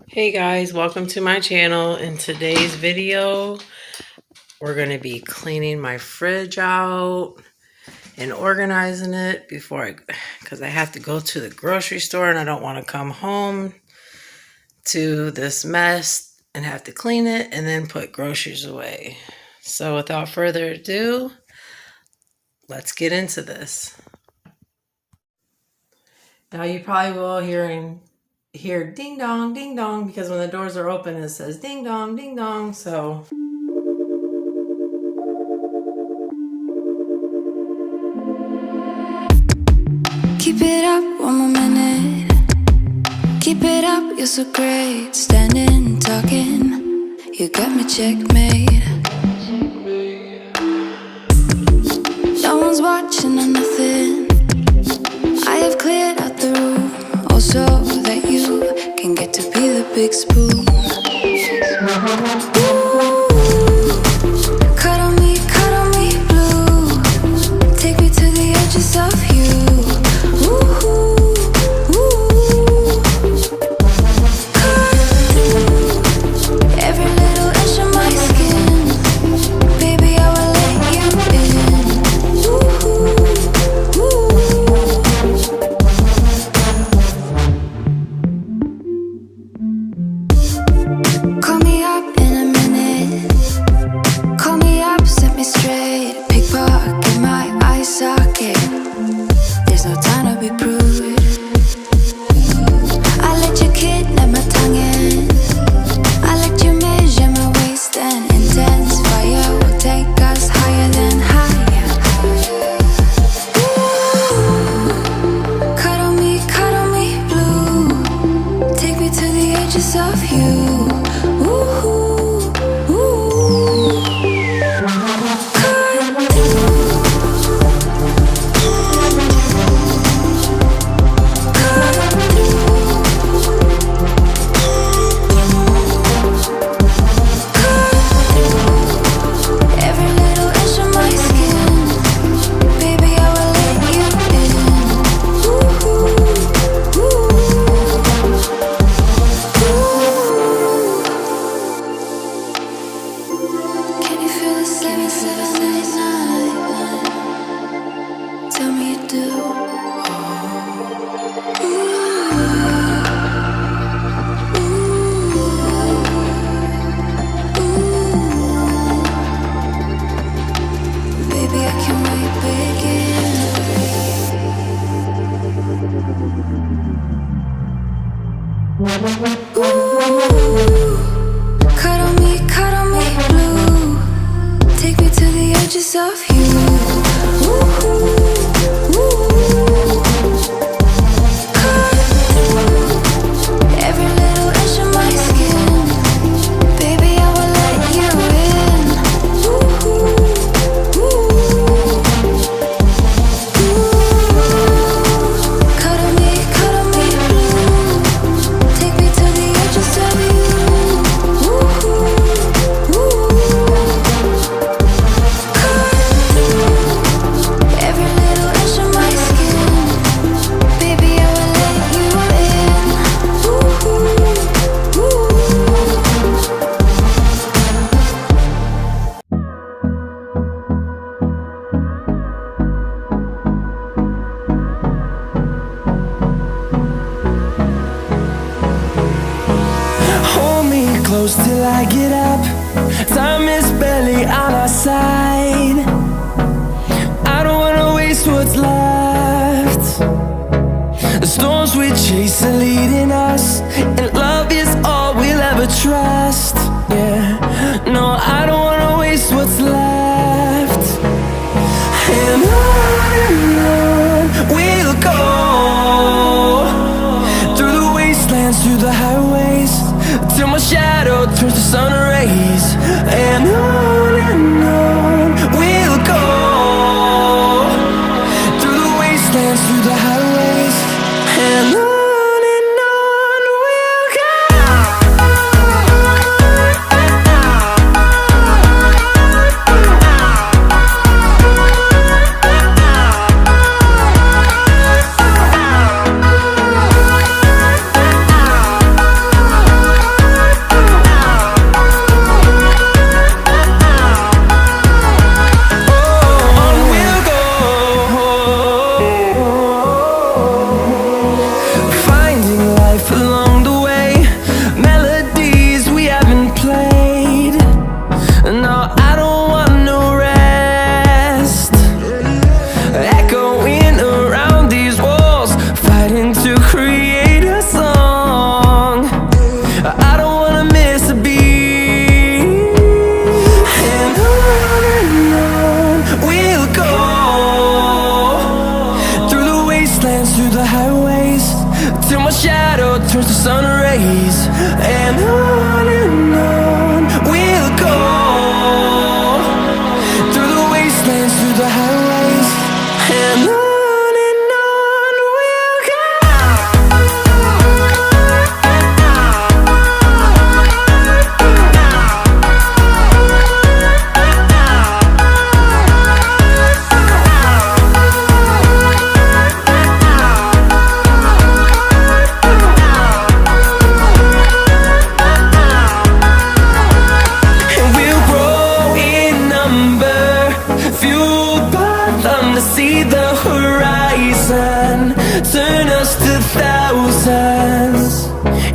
Hey guys, welcome to my channel. In today's video, we're going to be cleaning my fridge out and organizing it because I have to go to the grocery store and I don't want to come home to this mess and have to clean it and then put groceries away. So without further ado, let's get into this. Now you probably will hear ding dong, because when the doors are open, it says ding dong. So keep it up one more minute. Keep it up, you're so great. Standing, talking, you got me checkmate. No one's watching or nothing. I have cleared out the room, also that you can get to be the big spoon. Ooh, cuddle me blue. Take me to the edges of you. Every little inch of my skin, baby, I will let you in. Call me up in a minute. Call me up, set me straight. Pickpocket my eye socket. There's no time to be prude. I let you kidnap my tongue in. I let you measure my waist and intense fire will take us higher than higher. Ooh, cuddle me blue. Take me to the edges of you. Ooh, ooh. Cut through. Every little inch of my skin, baby, I will let you in. Ooh, can you feel the 779? Tell me you do. Baby, I can't wait, ooh, cuddle me blue. Take me to the edges of you. Ooh, ooh. Cut through every little inch of my skin. Baby, I will let you in. Ooh, ooh. Cuddle me blue. Take me to the edges of you. Ooh, ooh. Cut through every little inch of my skin. Baby, I will let you in. Ooh, ooh. Hold me close till I get up. Time is barely on our side. I don't wanna waste what's left. The storms we chase are leading us, and love is all we'll ever trust. Yeah, no, I don't wanna waste what's left. And on we'll go, through the wastelands, through the highways, till my shadow turns to sun rays. And on we'll go, through the wastelands, through the highways, and on we'll go. ways, and on we'll go. Through the wastelands, through the highways, and on we'll go. See the horizon, turn us to thousands,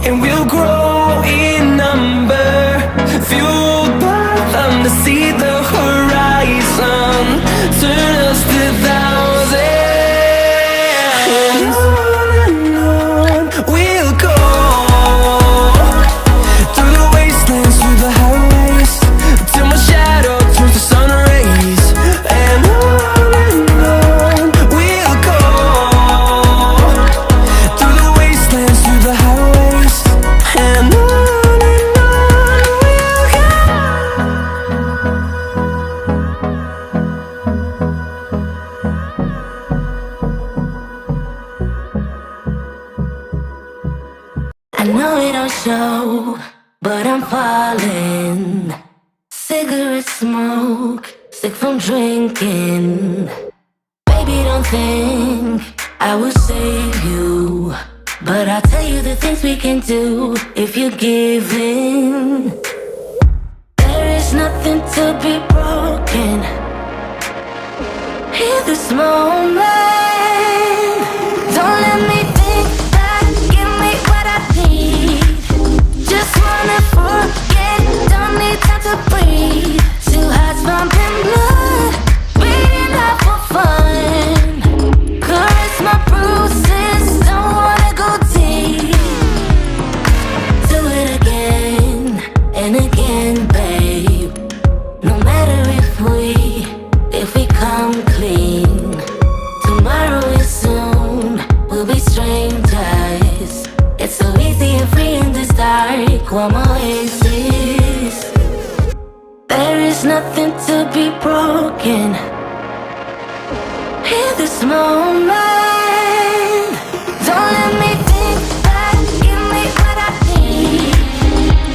and we'll grow in number, fueled by them to see the horizon, turn us to thousands, and on we'll go. Through the wastelands, through the highways, till my shadow turns to sun rays, and on I know it don't show, but I'm falling. Cigarette smoke, sick from drinking. Baby, don't think I will save you, but I'll tell you the things we can do if you give in. There is nothing to be broken in this moment. Don't let me think back, give me what I need. Just wanna forget, don't need time to breathe. Two hearts pumping blood, beating up for fun. Caress my bruises, don't wanna go deep. Do it again and again, babe. No matter if we come clean. Tomorrow is soon, we'll be strangers. It's so easy and free in this dark, one oasis. There is nothing to be broken in this moment. Don't let me think back, give me what I need.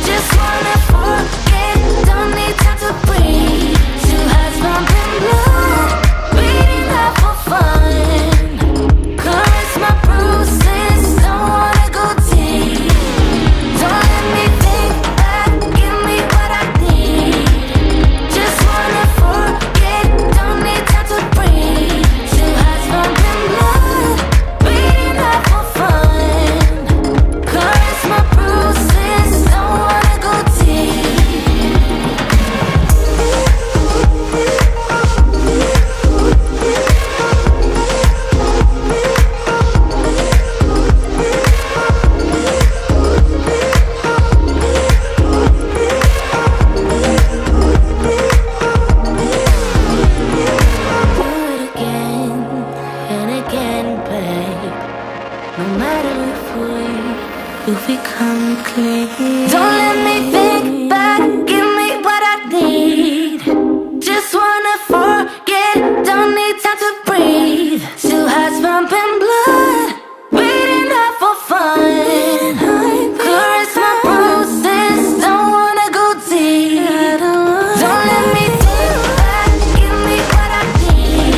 Just wanna forget, don't need time to breathe. Two hearts pumping blood, beating up for fun. Caress my bruises, don't wanna go deep. Don't let me think back, give me what I need. Just wanna forget, don't need time to breathe. Two hearts pumping blood, beating up for fun. Caress my bruises, don't wanna go deep. Do it again and again, babe. No matter if we come clean. Don't let me think back, give me what I need. Just wanna forget, don't need time to breathe. Two hearts pumping blood, beating up for fun. Caress my bruises, don't wanna go deep. Don't let me think back, give me what I need.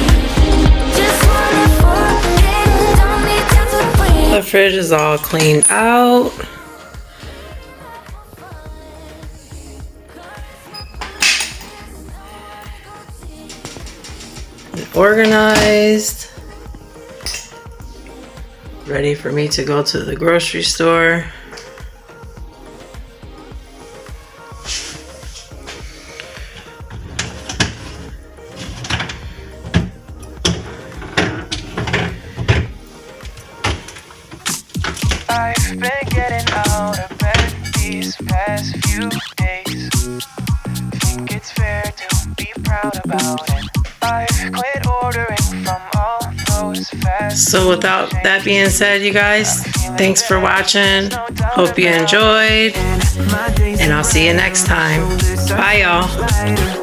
Just wanna forget, don't need time to breathe. The fridge is all cleaned out. And organized. Ready for me to go to the grocery store. I've been getting out of bed these past few days. Think it's fair to be proud about it. I've quit ordering from all those So without that being said, you guys, thanks for watching. Hope you enjoyed, and I'll see you next time. Bye, y'all.